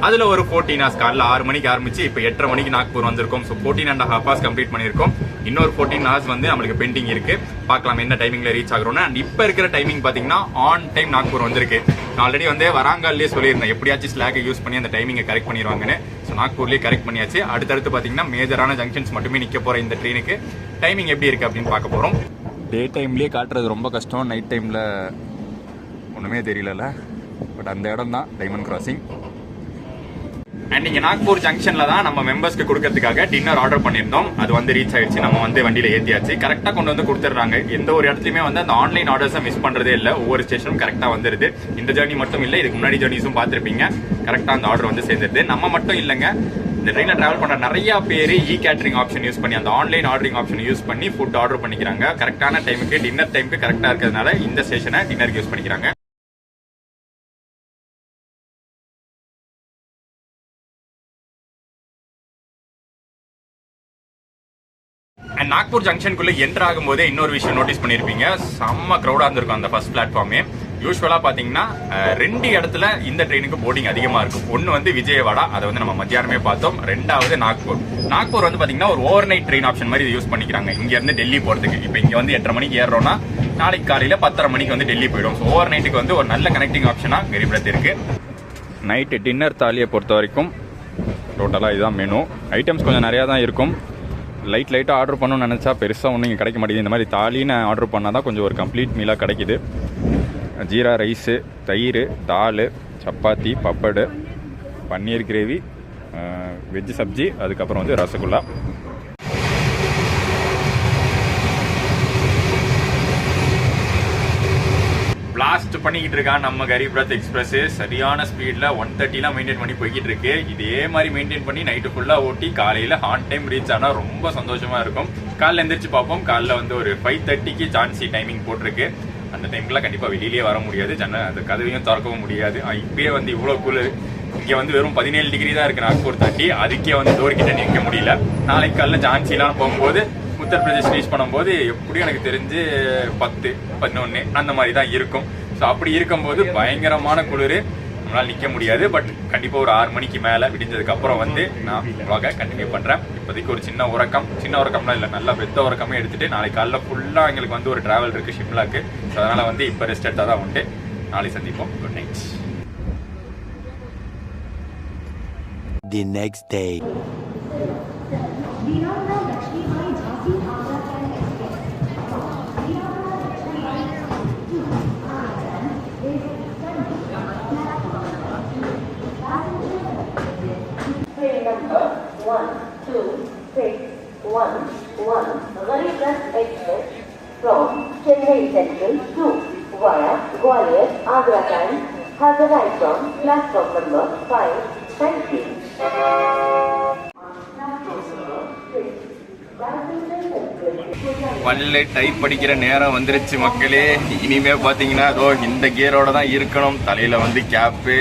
அதில் ஒரு 14 hours காலைல 6 மணிக்கு ஆரம்பிச்சு இப்போ 8:30 மணிக்கு நாக்பூர் வந்திருக்கோம். ஸோ 14.5 hours கம்ப்ளீட் பண்ணியிருக்கோம். இன்னொரு 14 hours வந்து நம்மளுக்கு பெண்டிங் இருக்கு. பார்க்கலாம் என்ன டைமிங்ல ரீச் ஆகிறோம்னா. அண்ட் இப்போ இருக்கிற டைமிங் பார்த்தீங்கன்னா ஆன் டைம் நாக்பூர் வந்திருக்கு. நான் ஆல்ரெடி வந்து வராங்கல்லே சொல்லியிருந்தேன் எப்படியாச்சும் ஸ்லாகை யூஸ் பண்ணி அந்த டைமிங்கை கரெக்ட் பண்ணிடுவாங்கன்னு. ஸோ நாக்பூர்லேயே கரெக்ட் பண்ணியாச்சு. அடுத்தடுத்து பார்த்தீங்கன்னா மேஜரான ஜங்ஷன்ஸ் மட்டுமே நிற்க போகிற இந்த ட்ரெயினுக்கு டைமிங் எப்படி இருக்குது அப்படின்னு பார்க்க போகிறோம். டே டைம்லேயே காட்டுறது ரொம்ப கஷ்டம். நைட் டைமில் ஒன்றுமே தெரியல. பட் அந்த இடம் தான் டைமண்ட் கிராசிங். அண்ட் இங்கே நாக்பூர் ஜங்ஷனில் தான் நம்ம மெம்பர்ஸ்க்கு கொடுக்கறதுக்காக டின்னர் ஆர்டர் பண்ணியிருந்தோம். அது வந்து ரீச் ஆயிடுச்சு. நம்ம வந்து வண்டியில் ஏற்றியாச்சு. கரெக்டாக கொண்டு வந்து கொடுத்துட்றாங்க. எந்த ஒரு இடத்துலையுமே வந்து அந்த ஆன்லைன் ஆர்டர்ஸை மிஸ் பண்ணுறதே இல்லை. ஒவ்வொரு ஸ்டேஷனும் கரெக்டாக வந்துருது. இந்த ஜேர்னி மட்டும் இல்லை, இதுக்கு முன்னாடி ஜேர்னிஸும் பார்த்துருப்பீங்க. கரெக்டாக அந்த ஆர்டர் வந்து சேர்ந்துருது. நம்ம மட்டும் இல்லைங்க, இந்த ட்ரெயினில் ட்ராவல் பண்ணுற நிறைய பேர் கேட்டரிங் ஆப்ஷன் யூஸ் பண்ணி அந்த ஆன்லைன் ஆர்டரிங் ஆப்ஷன் யூஸ் பண்ணி ஃபுட் ஆர்டர் பண்ணிக்கிறாங்க. கரெக்டான டைமுக்கு டின்னர் டைமுக்கு கரெக்டாக இருக்கிறதுனால இந்த ஸ்டேஷனை டின்னருக்கு யூஸ் பண்ணிக்கிறாங்க. அண்ட் நாக்பூர் ஜங்ஷனுக்குள்ள என்டர் ஆகும்போதே இன்னொரு விஷயம் நோட்டீஸ் பண்ணியிருப்பீங்க. செம்ம க்ரௌடாக இருந்திருக்கும் அந்த ஃபர்ஸ்ட் பிளாட்ஃபார்மே. யூஸ்வலாக பார்த்தீங்கன்னா 2 இடத்துல இந்த ட்ரெயினுக்கு போர்டிங் அதிகமாக இருக்கும். ஒன்று வந்து விஜயவாடா, அதை வந்து நம்ம மத்தியானமே பார்த்தோம். 2வது நாக்பூர். நாக்பூர் வந்து பார்த்தீங்கன்னா ஒரு ஓவர் நைட் ட்ரெயின் ஆப்ஷன் மாதிரி இது யூஸ் பண்ணிக்கிறாங்க. இங்கேருந்து டெல்லி போகிறதுக்கு. இப்போ இங்கே வந்து 8:30 மணிக்கு ஏறுறோம்னா நாளைக்கு காலையில் 10:30 மணிக்கு வந்து டெல்லி போயிடும். ஸோ ஓவர் நைட்டுக்கு வந்து ஒரு நல்ல கனெக்டிங் ஆப்ஷனாக கரீப் ரத் இருக்கு. நைட்டு டின்னர் தாலியை பொறுத்த வரைக்கும் டோட்டலாக இதுதான் மெனு. ஐட்டம்ஸ் கொஞ்சம் நிறையா தான் இருக்கும். லைட்டாக ஆர்டர் பண்ணணும்னு நினச்சா பெருசாக ஒன்றும் இங்கே கிடைக்க மாட்டேங்குது. இந்த மாதிரி தாலின்னு ஆர்டர் பண்ணால் தான் கொஞ்சம் ஒரு கம்ப்ளீட் மீலாக கிடைக்குது. ஜீரா ரைஸு, தயிர், தால், சப்பாத்தி, பப்படு, பன்னீர் கிரேவி, வெஜ் சப்ஜி, அதுக்கப்புறம் வந்து ரசகுல்லா. பிளாஸ்ட் பண்ணிக்கிட்டு இருக்கான் நம்ம கரீப் ரத் எக்ஸ்பிரஸ். சரியான ஸ்பீடில் 130 மெயின்டைன் பண்ணி போய்கிட்டு இருக்கு. இதே மாதிரி மெயின்டைன் பண்ணி நைட்டு ஃபுல்லாக ஓட்டி காலையில் ஆன் டைம் ரீச் ஆனால் ரொம்ப சந்தோஷமா இருக்கும். காலைல எந்திரிச்சு பார்ப்போம். காலைல வந்து ஒரு 5:30க்கு ஜான்சி டைமிங் போட்டிருக்கு. அந்த டைம்க்குலாம் கண்டிப்பாக வெளியிலேயே வர முடியாது. அந்த கதவையும் திறக்கவும் முடியாது. இப்பயே வந்து இவ்வளோ குளிர். இங்கே வந்து வெறும் 17 டிகிரி தான் இருக்கு நாக்பூர் தாண்டி. அதுக்கே வந்து டோர் கிட்ட நிற்க முடியல. நாளைக்கு காலைல ஜான்சிலாம் போகும்போது உத்தரப்பிரதேஷ் ரீச் பண்ணும்போது எப்படியும் எனக்கு தெரிஞ்சு 10, 11 அந்த மாதிரி தான் இருக்கும். ஸோ அப்படி இருக்கும்போது பயங்கரமான குளிர், நம்மளால் நிற்க முடியாது. பட் கண்டிப்பாக ஒரு 6 மணிக்கு மேலே விடிஞ்சதுக்கு அப்புறம் வந்து நான் vlog கண்டினியூ பண்ணுறேன். இப்போதைக்கு ஒரு சின்ன உறக்கம்லாம் இல்லை, நல்லா பெத்த உறக்கமே எடுத்துட்டு நாளைக்கு காலைல ஃபுல்லாக எங்களுக்கு வந்து ஒரு டிராவல் இருக்குது ஷிம்லாக்கு. ஸோ அதனால் வந்து இப்போ ரெஸ்ட் எடுத்தால் தான் உண்டு. நாளைக்கு சந்திப்போம். Good night. The next day. Number 1261 Gharib Rath Express from Chennai Central to via Gwalior, Agra line has arrived on platform number 5. Thank you. பல்ல டைப் படிக்கிற நேரம் வந்துருச்சு மக்களே. இனிமே பார்த்தீங்கன்னா இந்த கியரோட தான் இருக்கணும். தலையில் வந்து கேப்பு,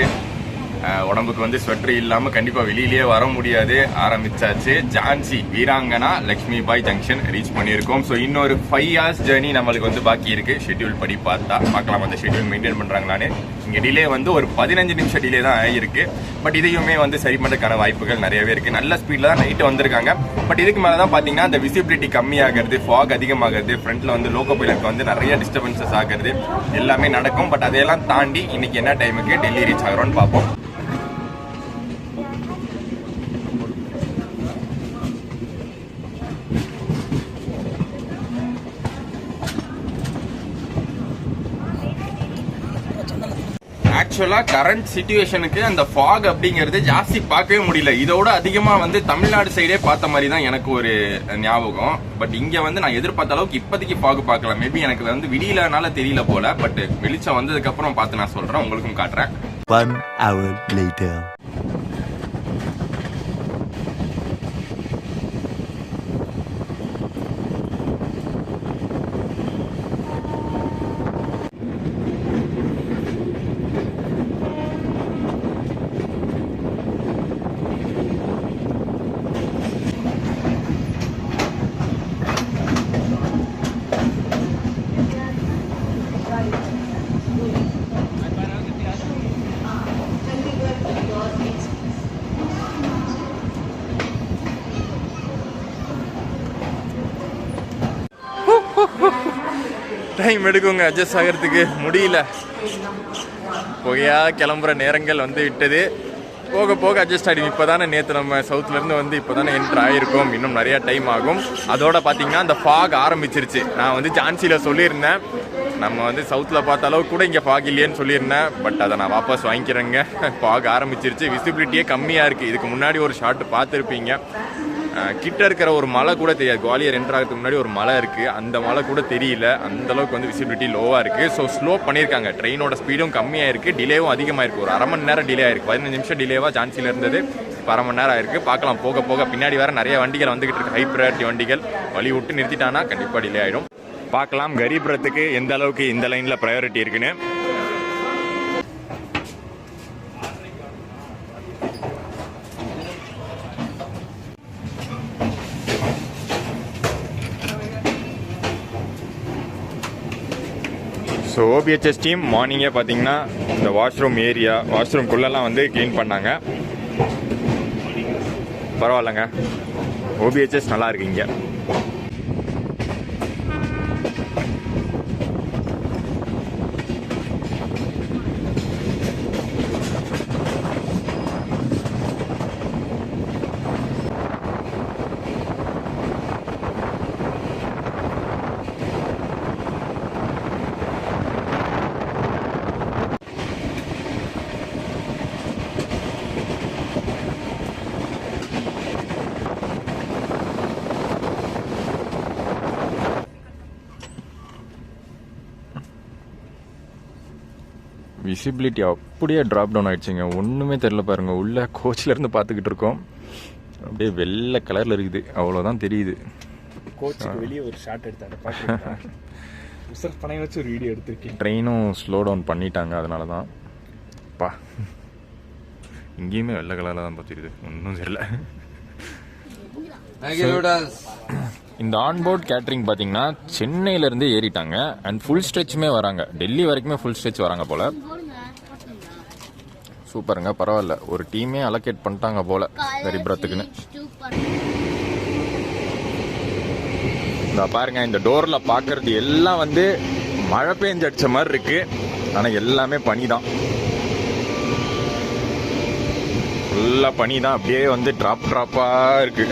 உடம்புக்கு வந்து ஸ்வெட்டர் இல்லாமல் கண்டிப்பாக வெளியிலேயே வர முடியாது. ஆரம்பிச்சாச்சு. ஜான்சி வீராங்கனா லக்ஷ்மிபாய் ஜங்ஷன் ரீச் பண்ணியிருக்கோம். ஸோ இன்னொரு 5 hours ஜேர்னி நம்மளுக்கு வந்து பாக்கி இருக்கு. ஷெட்யூல் படி பார்க்கலாம் அந்த ஷெட்யூல் மெயின்டைன் பண்ணுறாங்களான்னு. இங்கே டிலே வந்து ஒரு 15 நிமிஷம் டிலே தான் ஆகிருக்கு. பட் இதையுமே வந்து சரி பண்ணுறதுக்கான வாய்ப்புகள் நிறையவே இருக்குது. நல்ல ஸ்பீடில் தான் நைட்டு வந்திருக்காங்க. பட் இதுக்கு மேலே தான் பார்த்தீங்கன்னா அந்த விசிபிலிட்டி கம்மியாகிறது, ஃபாக் அதிகமாகிறது, ஃப்ரண்ட்டில் வந்து லோக்கோ பைலட்க்கு வந்து நிறைய டிஸ்டர்பன்சஸ் ஆகிறது எல்லாமே நடக்கும். பட் அதையெல்லாம் தாண்டி இன்னைக்கு என்ன டைமுக்கு டெல்லி ரீச் ஆகிறோன்னு பார்ப்போம். ஆக்சுவலாக கரண்ட் சிச்சுவேஷனுக்கு அந்த ஃபாக் அப்படிங்கிறது ஜாஸ்தி பார்க்கவே முடியல. இதோட அதிகமாக வந்து தமிழ்நாடு சைடே பார்த்த மாதிரி தான் எனக்கு ஒரு ஞாபகம். பட் இங்கே வந்து நான் எதிர்பார்த்த அளவுக்கு இப்போதைக்கு ஃபாக் பார்க்கலாம். மேபி எனக்கு வந்து விடியலனால தெரியல போல. பட் வெளிச்சம் வந்ததுக்கப்புறம் பார்த்து நான் சொல்கிறேன், உங்களுக்கும் காட்டுறேன். 1 hour later. டைம் எடுக்குங்க அட்ஜஸ்ட் ஆகிறதுக்கு முடியல. புகையா கிளம்புற நேரங்கள் வந்து விட்டது. போக போக அட்ஜஸ்ட் ஆகிடும். இப்போ தானே நேற்று நம்ம சவுத்துலேருந்து வந்து இப்போ தானே என்ட்ரு ஆகிருக்கோம். இன்னும் நிறையா டைம் ஆகும். அதோட பார்த்தீங்கன்னா அந்த ஃபாக் ஆரம்பிச்சிருச்சு. நான் வந்து ஜான்சியில் சொல்லியிருந்தேன், நம்ம வந்து சவுத்தில் பார்த்த அளவுக்கு கூட இங்கே ஃபாக் இல்லையேன்னு சொல்லியிருந்தேன். பட் அதை நான் வாபஸ் வாங்கிக்கிறேங்க. ஃபாக் ஆரம்பிச்சிருச்சு. விசிபிலிட்டியே கம்மியாக இருக்குது. இதுக்கு முன்னாடி ஒரு ஷாட் பார்த்துருப்பீங்க. கிட்ட இருக்கிற ஒரு மலை கூட தெரியாது. குவாலியர் என்ட்ரு ஆகிறதுக்கு முன்னாடி ஒரு மலை இருக்குது, அந்த மலை கூட தெரியல. அந்தளவுக்கு வந்து விசிபிலிட்டி லோவாக இருக்குது. ஸோ ஸ்லோ பண்ணியிருக்காங்க. ட்ரெயினோட ஸ்பீடும் கம்மியாக இருக்குது, டிலேவும் அதிகமாக இருக்குது. ஒரு அரை மணி நேரம் டிலே ஆயிருக்கு. 15 நிமிஷம் டிலேவாக ஜான்சியில் இருந்தது, இப்போ அரை மணி நேரம் ஆயிருக்கு. பார்க்கலாம் போக போக. பின்னாடி வேறு நிறைய வண்டிகள் வந்துகிட்டு இருக்கு, ஹை ப்ரையாரிட்டி வண்டிகள். வழி விட்டு நிறுத்திட்டானா கண்டிப்பாக டிலே ஆகிடும். பார்க்கலாம் கரீப் ரத்துக்கு எந்த அளவுக்கு இந்த லைனில் ப்ரையாரிட்டி இருக்குன்னு. ஸோ ஓபிஹெச்எஸ் டீம் மார்னிங்கே பார்த்தீங்கன்னா இந்த வாஷ்ரூம்குள்ளெல்லாம் வந்து க்ளீன் பண்ணாங்க. பரவாயில்லைங்க, ஓபிஹெச்எஸ் நல்லா இருக்கு இங்கே. விசிபிலிட்டி அப்படியே ட்ராப் டவுன் ஆகிடுச்சிங்க. ஒன்றுமே தெரில பாருங்கள். உள்ள கோச்சிலேருந்து பார்த்துக்கிட்டு இருக்கோம், அப்படியே வெள்ளை கலரில் இருக்குது, அவ்வளோதான் தெரியுது. கோச்சுக்கு வெளியே ஒரு ஷாட் எடுத்தாங்க, பணைய வச்சு ஒரு வீடியோ எடுத்திருக்கேன். ட்ரெயினும் ஸ்லோ டவுன் பண்ணிட்டாங்க, அதனால தான் பா இங்கேயுமே வெள்ளை கலரில் தான் பார்த்துருது, ஒன்றும் தெரியல. இந்த ஆன்போர்ட் கேட்ரிங் பார்த்தீங்கன்னா சென்னையிலேருந்து ஏறிட்டாங்க. அண்ட் ஃபுல் ஸ்ட்ரெச்சுமே வராங்க, டெல்லி வரைக்குமே ஃபுல் ஸ்ட்ரெச் வராங்க போல். சூப்பருங்க, பரவாயில்ல. ஒரு டீமே அலோகேட் பண்ணிட்டாங்க போல் கரீப் ரத்துக்குன்னு. இந்த பாருங்க, இந்த டோரில் பார்க்கறது எல்லாம் வந்து மழை பெஞ்சு அடிச்ச மாதிரி இருக்கு. ஆனால் எல்லாமே பனி தான், ஃபுல்லாக பனி தான். அப்படியே வந்து ட்ராப்பாக இருக்கு.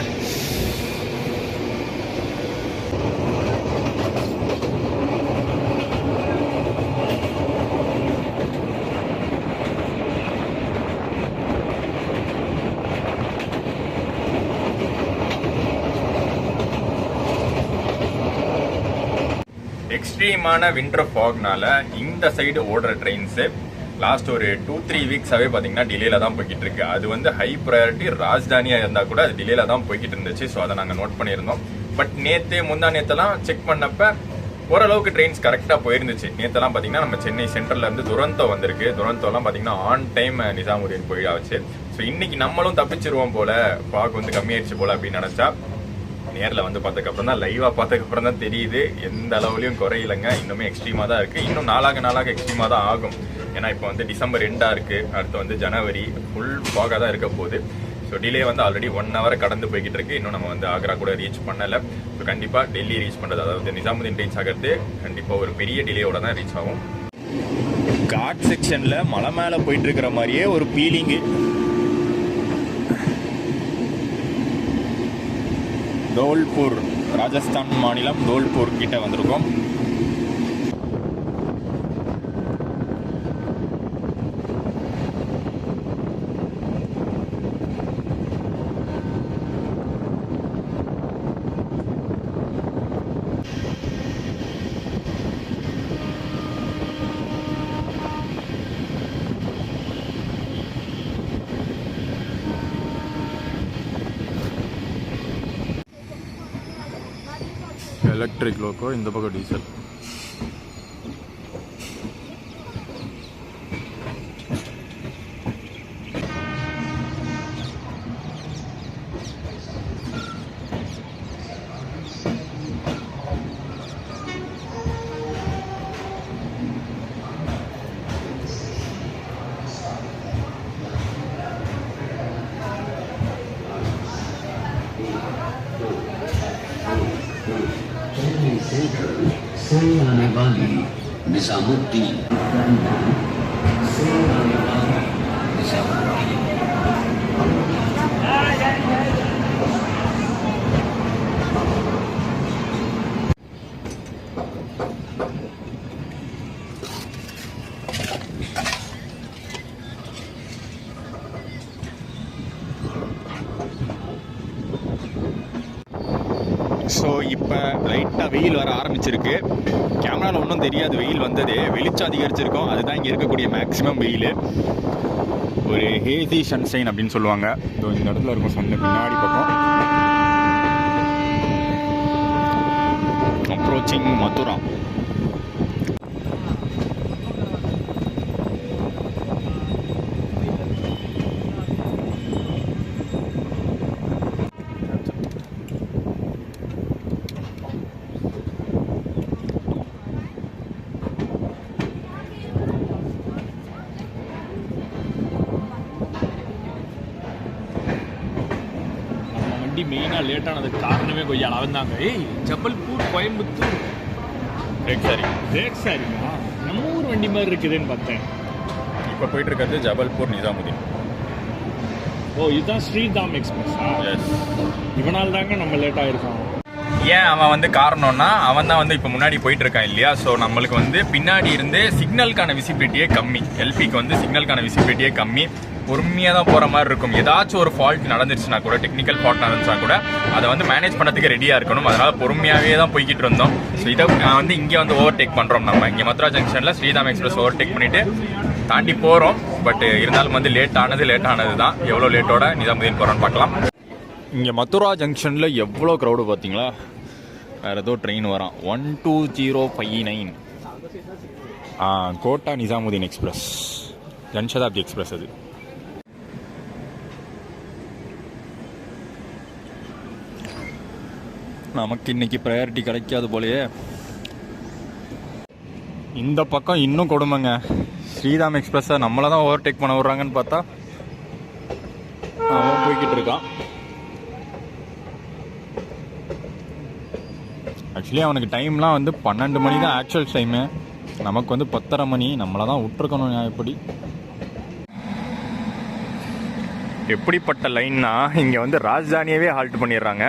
எக்ஸ்ட்ரீமான வின்டர் ஃபாக்னால இந்த சைடு ஓடுற ட்ரெயின்ஸு லாஸ்ட் ஒரு 2-3 வீக்ஸாகவே பார்த்தீங்கன்னா டிலேல தான் போய்கிட்டு இருக்கு. அது வந்து ஹை ப்ரையாரிட்டி ராஜ்தானியாக இருந்தால் கூட அது டிலேல தான் போய்கிட்டு இருந்துச்சு. ஸோ அதை நாங்கள் நோட் பண்ணியிருந்தோம். பட் முந்தா நேற்றுலாம் செக் பண்ணப்ப ஓரளவுக்கு ட்ரெயின்ஸ் கரெக்டாக போயிருந்துச்சு. நேற்றுலாம் பார்த்தீங்கன்னா நம்ம சென்னை சென்ட்ரல்லேருந்து துரந்தோ வந்திருக்கு. துரந்தோலாம் பார்த்தீங்கன்னா ஆன் டைம் நிசாமுதீன் போயிடாச்சு. ஸோ இன்னைக்கு நம்மளும் தப்பிச்சிருவோம் போல, ஃபாக் வந்து கம்மியாயிடுச்சு போல அப்படின்னு நினச்சா நேரில் வந்து பார்த்ததுக்கப்புறம் தான், லைவாக பார்த்ததுக்கப்புறம் தான் தெரியுது எந்த அளவுலையும் குறையிலைங்க. இன்னுமே எக்ஸ்ட்ரீமாக தான் இருக்குது. இன்னும் நாளாக எக்ஸ்ட்ரீமாக தான் ஆகும். ஏன்னா இப்போ வந்து டிசம்பர் எண்டாக இருக்குது, அடுத்து வந்து ஜனவரி ஃபுல் ஃபாகாக தான் இருக்க போகுது. ஸோ டிலே வந்து ஆல்ரெடி 1 hour கடந்து போய்கிட்டு இருக்கு. இன்னும் நம்ம வந்து ஆக்ரா கூட ரீச் பண்ணலை. ஸோ கண்டிப்பாக டெல்லி ரீச் பண்ணுறது, அதாவது நிசாமுதீன் ரீச் ஆகிறது கண்டிப்பாக ஒரு பெரிய டிலேயோட தான் ரீச் ஆகும். காட் செக்ஷனில் மலை மேலே போயிட்டு இருக்கிற மாதிரியே ஒரு ஃபீலிங்கு. தோல்பூர், ராஜஸ்தான் மாநிலம் தோல்பூர் கிட்ட வந்திருக்கோம். எலக்ட்ரிக் லோக்கோ, இந்த பக்கம் டீசல். आने वाली निजामुद्दीन ஸோ இப்போ லைட்டாக வெயில் வர ஆரம்பிச்சிருக்கு. கேமராவில் ஒன்றும் தெரியாது வெயில் வந்தது, வெளிச்சம் அதிகரிச்சிருக்கோம். அதுதான் இங்கே இருக்கக்கூடிய மேக்ஸிமம் வெயில். ஒரு ஹேசி சன்ஷைன் அப்படின்னு சொல்லுவாங்க. இந்த இடத்துல இருக்கும் சன் பின்னாடி பக்கம். அப்ரோச்சிங் மதுரா. மெயினாக லேட் ஆனதுக்கு காரணமே கொய்யால் அவன் தாங்க. ஏய், ஜபல்பூர் கோயம்புத்தூர் ரேக் சாரிங்களா? நம்ம ஊர் வண்டி மாதிரி இருக்குதுன்னு பார்த்தேன். இப்போ போயிட்டு இருக்கிறது ஜபல்பூர் நிசாமுதீன். ஓ, இதுதான் ஸ்ரீதாம் எக்ஸ்பிரஸா? இவனால் தாங்க நம்ம லேட் ஆகிருக்கோம். ஏன் அவன் வந்து காரணம்னா, அவன் தான் வந்து இப்போ முன்னாடி போயிட்டு இருக்கான் இல்லையா? ஸோ நம்மளுக்கு வந்து பின்னாடி இருந்து சிக்னலுக்கான விசிபிலிட்டியே கம்மி. எல்பிக்கு வந்து சிக்னலுக்கான விசிபிலிட்டியே கம்மி. பொறுமையாக தான் போகிற மாதிரி இருக்கும். ஏதாச்சும் ஒரு ஃபால்ட் நடந்துருச்சுன்னா கூட, டெக்னிக்கல் ஃபால்ட் நடந்துச்சுன்னா கூட அதை வந்து மேனேஜ் பண்ணுறதுக்கு ரெடியாக இருக்கணும். அதனால் பொறுமையாகவே தான் போய்கிட்டு இருந்தோம். ஸோ இதை வந்து இங்கே வந்து ஓவர்டேக் பண்ணுறோம். நம்ம இங்கே மதுரா ஜங்ஷனில் ஸ்ரீதாம் எக்ஸ்பிரஸ் ஓவர்டேக் பண்ணிவிட்டு தாண்டி போகிறோம். பட் இருந்தாலும் வந்து லேட் ஆனது தான். எவ்வளோ லேட்டோட நிசாமுதீன் போகிறோன்னு பார்க்கலாம். இங்கே மதுரா ஜங்ஷனில் எவ்வளோ க்ரௌடு பார்த்தீங்களா? வேறு ஏதோ ட்ரெயின் வரான், 12059. Kota Nizamuddin express, Janshatabdi express. அது நமக்கு இன்னைக்கு ப்ரையாரிட்டி கிடைக்காது போலயே. இந்த பக்கம் இன்னும் கொடுமைங்க. ஸ்ரீதாம் எக்ஸ்பிரஸை நம்மளை தான் ஓவர்டேக் பண்ண விட்றாங்கன்னு பார்த்தா அவன் போய்கிட்டு இருக்கான். ஆக்சுவலி அவனுக்கு டைம்லாம் வந்து 12 மணி தான் ஆக்சுவல் டைமு. நமக்கு வந்து 10:30 மணி. நம்மளை தான் விட்டுருக்கணும். எப்படி எப்படிப்பட்ட லைன்னா, இங்கே வந்து ராஜ்தானியவே ஹால்ட் பண்ணிடுறாங்க.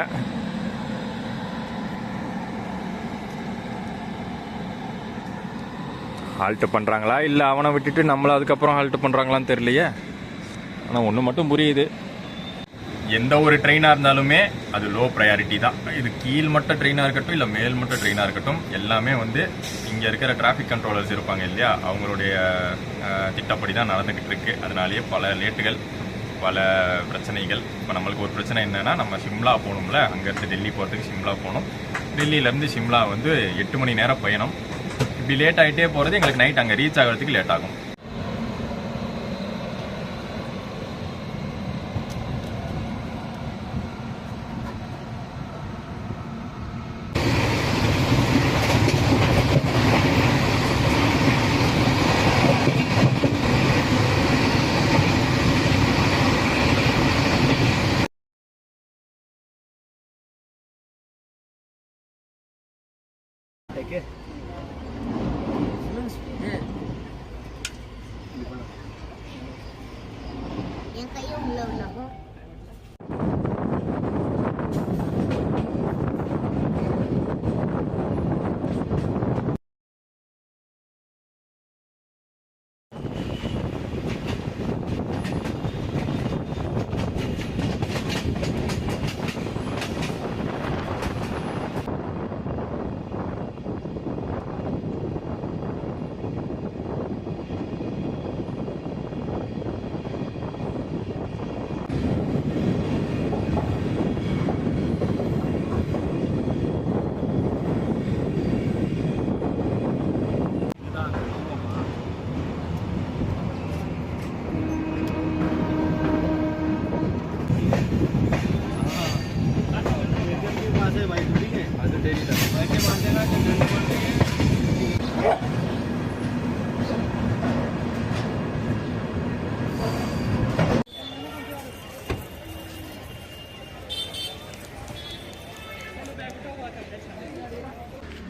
ஹால்ட் பண்ணுறாங்களா இல்லை அவனை விட்டுட்டு நம்மளை அதுக்கப்புறம் ஹால்ட் பண்ணுறாங்களான்னு தெரியலையே. ஆனால் ஒன்று மட்டும் புரியுது, எந்த ஒரு ட்ரெயினாக இருந்தாலுமே அது லோ ப்ரையாரிட்டி தான். இது கீழ் மட்ட ட்ரெயினாக இருக்கட்டும் இல்லை மேல் மட்ட ட்ரெயினாக இருக்கட்டும், எல்லாமே வந்து இங்கே இருக்கிற டிராஃபிக் கண்ட்ரோலர்ஸ் இருப்பாங்க இல்லையா, அவங்களுடைய திட்டப்படி தான் நடந்துக்கிட்டு இருக்கு. அதனாலேயே பல லேட்டுகள், பல பிரச்சனைகள். இப்போ நம்மளுக்கு ஒரு பிரச்சனை என்னென்னா, நம்ம சிம்லா போகணும்ல, அங்கேருந்து டெல்லி போகிறதுக்கு சிம்லா போகணும். டெல்லியிலேருந்து சிம்லா வந்து 8 மணி நேரம் பயணம். இப்படி லேட் ஆகிட்டே போகிறது எங்களுக்கு நைட் அங்கே ரீச் ஆகிறதுக்கு லேட் ஆகும்.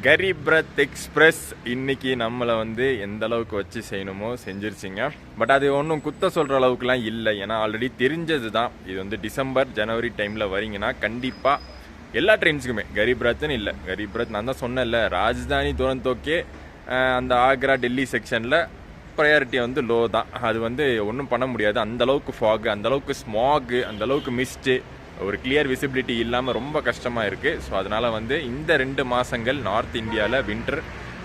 கரீப் ரத் எக்ஸ்பிரஸ் இன்னைக்கு நம்மளை வந்து எந்த அளவுக்கு வச்சு செய்யணுமோ செஞ்சிருச்சிங்க. பட் அது ஒன்றும் குத்த சொல்கிற அளவுக்குலாம் இல்லை. ஏன்னா ஆல்ரெடி தெரிஞ்சது தான். இது வந்து டிசம்பர் ஜனவரி டைமில் வரீங்கன்னா கண்டிப்பாக எல்லா ட்ரெயின்ஸுக்குமே கரீப் ரத்னு இல்லை. கரீப் ரத் நான் தான் சொன்னேன்ல, ராஜ்தானி துரந்தோக்கே அந்த ஆக்ரா டெல்லி செக்ஷனில் ப்ரையாரிட்டி வந்து லோ தான். அது வந்து ஒன்றும் பண்ண முடியாது. அந்தளவுக்கு ஃபாகு, அந்தளவுக்கு ஸ்மாகு, அந்தளவுக்கு மிஸ்ட்டு, ஒரு கிளியர் விசிபிலிட்டி இல்லாமல் ரொம்ப கஷ்டமாக இருக்குது. ஸோ அதனால் வந்து இந்த 2 மாதங்கள் நார்த் இந்தியாவில் வின்டர்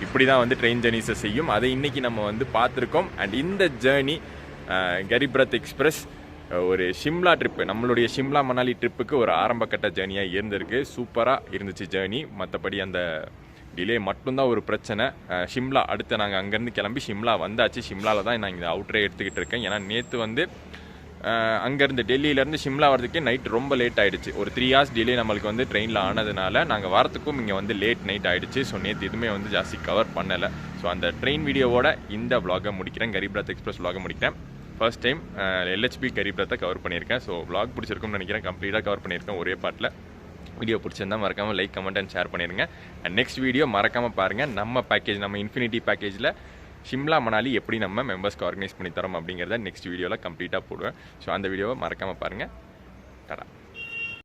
இப்படி தான் வந்து ட்ரெயின் ஜேர்னிஸை செய்யும். அதை இன்றைக்கி நம்ம வந்து பார்த்துருக்கோம். அண்ட் இந்த ஜேர்னி கரீப் ரத் எக்ஸ்பிரஸ் ஒரு ஷிம்லா ட்ரிப்பு, நம்மளுடைய ஷிம்லா மணாலி ட்ரிப்புக்கு ஒரு ஆரம்பக்கட்ட ஜேர்னியாக இருந்திருக்கு. சூப்பராக இருந்துச்சு ஜேர்னி. மற்றபடி அந்த டிலே மட்டும்தான் ஒரு பிரச்சனை. ஷிம்லா அடுத்து நாங்கள் அங்கேருந்து கிளம்பி ஷிம்லா வந்தாச்சு. ஷிம்லாவில் தான் நான் இந்த அவுட்ரே எடுத்துக்கிட்டு இருக்கேன். ஏன்னா நேற்று வந்து அங்கேருந்து டெல்லியிலேருந்து ஷிம்லா வரதுக்கே நைட் ரொம்ப லேட் ஆகிடுச்சு. ஒரு 3 hours டிலே நம்மளுக்கு வந்து ட்ரெயினில் ஆனதுனால நாங்கள் வரத்துக்கும் இங்கே வந்து லேட் நைட் ஆகிடுச்சு. ஸோ நேற்று எதுவுமே வந்து ஜாஸ்தி கவர் பண்ணலை. ஸோ அந்த ட்ரெயின் வீடியோவோட இந்த vlog-ஐ முடிக்கிறேன். கரீப் ரத் எக்ஸ்பிரஸ் vlog-ஐ முடிக்கிறேன். ஃபர்ஸ்ட் டைம் LHP கரீப் ரத்தை கவர் பண்ணியிருக்கேன். ஸோ vlog பிடிச்சிருக்கும்னு நினைக்கிறேன். கம்ப்ளீட்டாக கவர் பண்ணியிருக்கேன் ஒரே பாட்டில். வீடியோ பிடிச்சிருந்தா மறக்காமல் லைக், கமெண்ட் அண்ட் ஷேர் பண்ணிடுங்க. அண்ட் நெக்ஸ்ட் வீடியோ மறக்காமல் பாருங்கள். நம்ம பேக்கேஜ், நம்ம இன்ஃபினிட்டி பேக்கேஜில் ஷிம்லா மணாலி எப்படி நம்ம மெம்பர்ஸ்க்கு ஆர்கனைஸ் பண்ணி தரோம் அப்படிங்கிறத நெக்ஸ்ட் வீடியோவில் கம்ப்ளீட்டாக போடுவேன். ஸோ அந்த வீடியோவை மறக்காமல் பாருங்கள். டாடா.